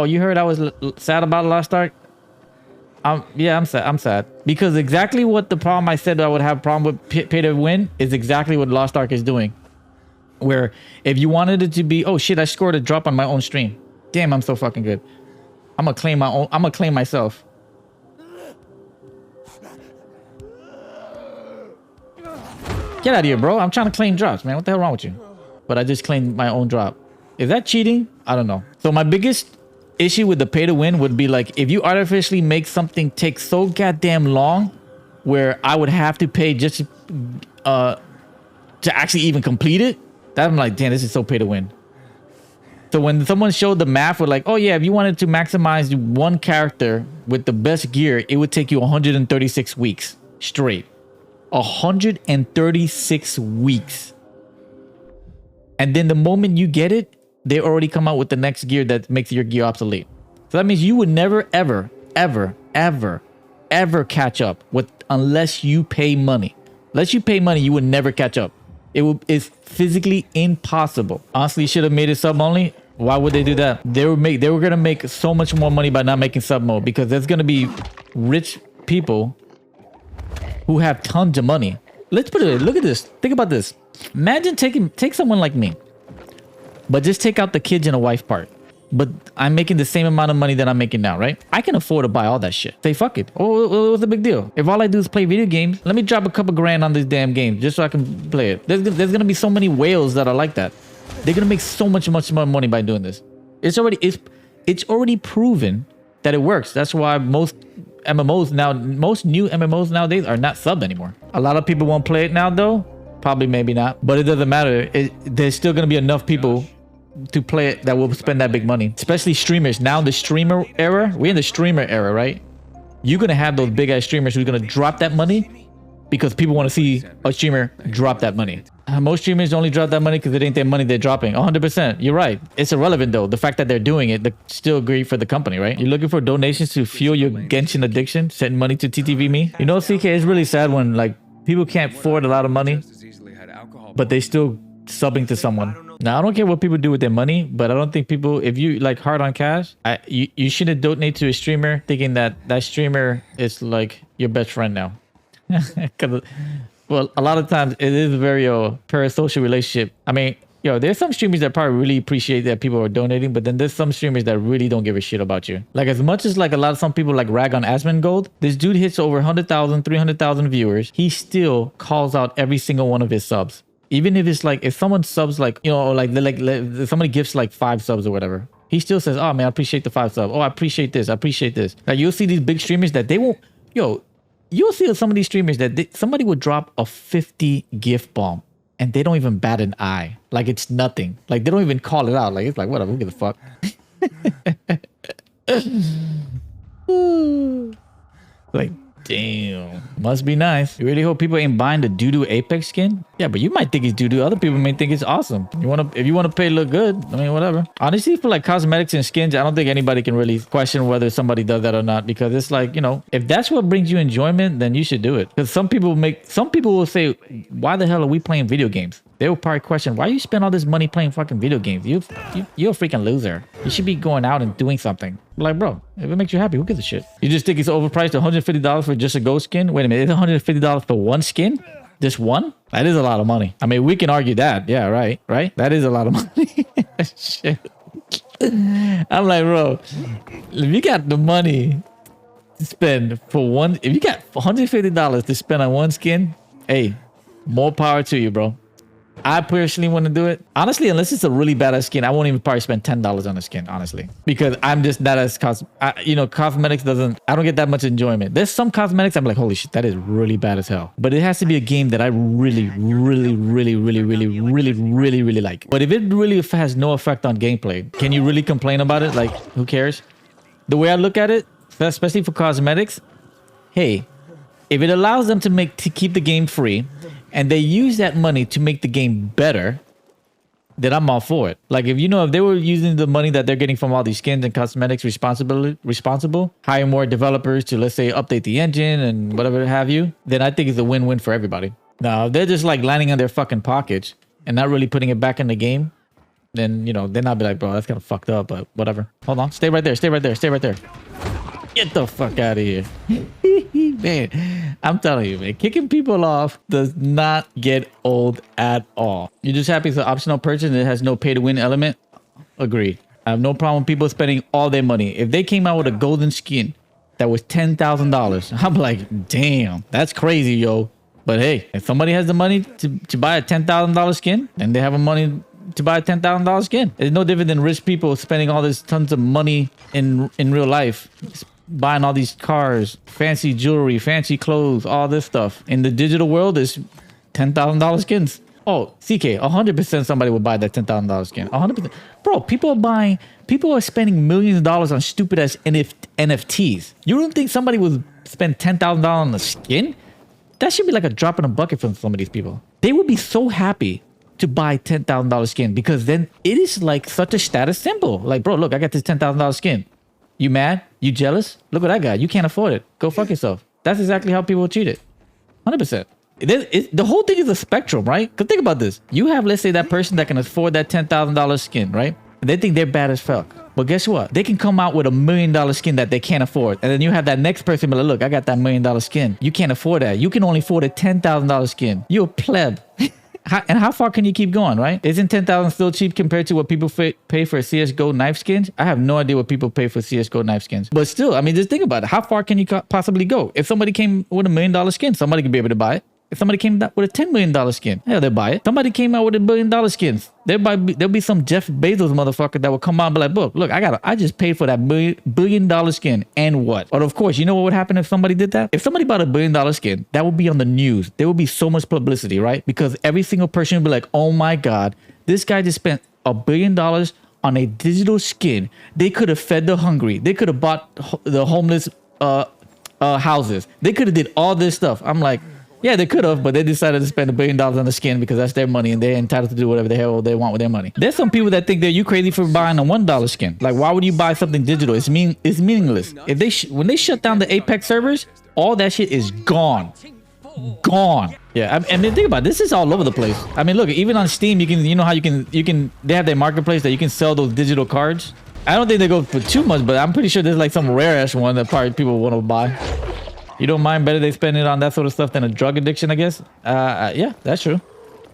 Oh, you heard I was sad about Lost Ark? Yeah, I'm sad. I'm sad because exactly what the problem I said I would have a problem with pay to win is exactly what Lost Ark is doing. Where if you wanted it to be, oh shit, I scored a drop on my own stream. Damn, I'm so fucking good. I'm gonna claim my own. I'm gonna claim myself. Get out of here, bro. I'm trying to claim drops, man. What the hell wrong with you? But I just claimed my own drop. Is that cheating? I don't know. So my biggest issue with the pay to win would be like if you artificially make something take so goddamn long where I would have to pay just to actually even complete it. That I'm like, damn, this is so pay to win. So when someone showed the math with like, oh yeah, if you wanted to maximize one character with the best gear, it would take you 136 weeks straight. 136 weeks. And then the moment you get it, they already come out with the next gear that makes your gear obsolete. So that means you would never, ever, ever, ever, ever catch up with unless you pay money. Unless you pay money, you would never catch up. It's physically impossible. Honestly, should have made it sub only. Why would they do that? They were gonna make so much more money by not making sub mode because there's gonna be rich people who have tons of money. Let's put it. Look at this. Think about this. Imagine take someone like me, but just take out the kids and a wife part. But I'm making the same amount of money that I'm making now, right? I can afford to buy all that shit. Say fuck it. Oh, what's the big deal? If all I do is play video games, let me drop a couple grand on this damn game just so I can play it. There's gonna be so many whales that are like that. They're gonna make so much more money by doing this. It's already proven that it works. That's why most new MMOs nowadays are not subbed anymore. A lot of people won't play it now though. Probably, maybe not. But it doesn't matter. There's still gonna be enough people to play it that will spend that big money, especially streamers. Now the streamer era, we're in the streamer era, right? You're gonna have those big ass streamers who's gonna drop that money because people want to see a streamer drop that money. Most streamers only drop that money because it ain't their money they're dropping. 100%. You're right. It's irrelevant though. The fact that they're doing it, they're still great for the company, right? You're looking for donations to fuel your Genshin addiction. Send money to TTV me. You know, CK, it's really sad when like people can't afford a lot of money, but they still subbing to someone. Now, I don't care what people do with their money, but I don't think people, if you like hard on cash, you shouldn't donate to a streamer thinking that that streamer is like your best friend now. Well, a lot of times it is a very parasocial relationship. I mean, there's some streamers that probably really appreciate that people are donating, but then there's some streamers that really don't give a shit about you. Like as much as like some people like rag on Asmongold, this dude hits over 100,000, 300,000 viewers. He still calls out every single one of his subs. Even if it's like, if someone subs like, like somebody gives like 5 subs or whatever, he still says, oh man, I appreciate the 5 subs. Oh, I appreciate this. I appreciate this. Like you'll see these big streamers that they won't, you'll see some of these streamers that somebody would drop a 50 gift bomb and they don't even bat an eye. Like it's nothing. Like they don't even call it out. Like it's like, whatever, who gives a fuck? Like, damn, must be nice. You really hope people ain't buying the doo-doo Apex skin? Yeah, but you might think it's doo-doo. Other people may think it's awesome. If you want to pay look good, I mean, whatever. Honestly, for like cosmetics and skins, I don't think anybody can really question whether somebody does that or not, because it's like, if that's what brings you enjoyment, then you should do it. Because some people will say, why the hell are we playing video games? They will probably question, why you spend all this money playing fucking video games? You're a freaking loser. You should be going out and doing something. Like, bro, if it makes you happy, who gives a shit? You just think it's overpriced, $150 for just a ghost skin? Wait a minute, it's $150 for one skin? Just one? That is a lot of money. I mean, we can argue that. Yeah, right? That is a lot of money. Shit. I'm like, bro, if you got the money to spend for one, if you got $150 to spend on one skin, hey, more power to you, bro. I personally want to do it. Honestly, unless it's a really badass skin, I won't even probably spend $10 on a skin, honestly. Because I'm just not as cosmetics I don't get that much enjoyment. There's some cosmetics I'm like, holy shit, that is really bad as hell. But it has to be a game that I really, really, really, really, really, really, really, really like. But if it really has no effect on gameplay, can you really complain about it? Like, who cares? The way I look at it, especially for cosmetics, hey, if it allows them to keep the game free, and they use that money to make the game better, then I'm all for it. Like if they were using the money that they're getting from all these skins and cosmetics responsible, hire more developers to, let's say, update the engine and whatever have you, then I think it's a win-win for everybody. Now, if they're just like lining on their fucking pockets and not really putting it back in the game, then, you know, then I'll be like, bro, that's kind of fucked up, but whatever. Hold on. Stay right there. Stay right there. Stay right there. Get the fuck out of here. Man, I'm telling you, man, kicking people off does not get old at all. You're just happy it's an optional purchase and it has no pay to win element? Agreed. I have no problem with people spending all their money. If they came out with a golden skin that was $10,000, I'm like, damn, that's crazy, yo. But hey, if somebody has the money to buy a $10,000 skin, then they have a money to buy a $10,000 skin. It's no different than rich people spending all this tons of money in real life. Buying all these cars, fancy jewelry, fancy clothes, all this stuff. In the digital world, is $10,000 skins. Oh, CK, 100% somebody would buy that $10,000 skin. 100%. Bro, people are spending millions of dollars on stupid ass NFTs. You don't think somebody would spend $10,000 on a skin? That should be like a drop in a bucket for some of these people. They would be so happy to buy $10,000 skin because then it is like such a status symbol. Like, bro, look, I got this $10,000 skin. You mad? You jealous? Look what I got. You can't afford it. Go fuck yourself. That's exactly how people treat it. 100%. The whole thing is a spectrum, right? Because think about this. You have, let's say, that person that can afford that $10,000 skin, right? They think they're bad as fuck. But guess what? They can come out with $1 million skin that they can't afford. And then you have that next person be like, look, I got that $1 million skin. You can't afford that. You can only afford a $10,000 skin. You're a pleb. And how far can you keep going, right? Isn't 10,000 still cheap compared to what people pay for CSGO knife skins? I have no idea what people pay for CSGO knife skins. But still, I mean, just think about it. How far can you possibly go? If somebody came with $1 million skin, somebody could be able to buy it. If somebody came out with a $10 million skin, hell, they'll buy it. Somebody came out with $1 billion skins. There'll be some Jeff Bezos motherfucker that will come out and be like, look, I just paid for that $1 billion skin. And what? But of course, you know what would happen if somebody did that? If somebody bought $1 billion skin, that would be on the news. There would be so much publicity, right? Because every single person would be like, oh my God, this guy just spent $1 billion on a digital skin. They could have fed the hungry. They could have bought the homeless houses. They could have did all this stuff. I'm like, yeah, they could have, but they decided to spend $1 billion on the skin because that's their money and they're entitled to do whatever the hell they want with their money. There's some people that think that you crazy for buying a $1 skin. Like, why would you buy something digital? It's meaningless. If when they shut down the Apex servers, all that shit is gone. Gone. Yeah, I mean, think about it. This is all over the place. I mean, look, even on Steam, you know how you can they have their marketplace that you can sell those digital cards. I don't think they go for too much, but I'm pretty sure there's like some rare ass one that probably people want to buy. You don't mind better they spend it on that sort of stuff than a drug addiction, I guess? Yeah, that's true.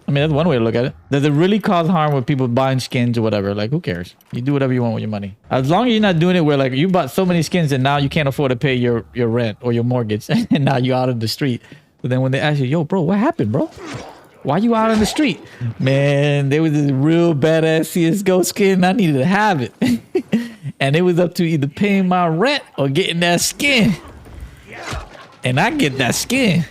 I mean, that's one way to look at it. Does it really cause harm with people buying skins or whatever? Like, who cares? You do whatever you want with your money. As long as you're not doing it where, like, you bought so many skins and now you can't afford to pay your rent or your mortgage. And now you're out on the street. But then when they ask you, yo, bro, what happened, bro? Why you out on the street? Man, there was this real badass CSGO skin. I needed to have it. And it was up to either paying my rent or getting that skin. And I get that skin.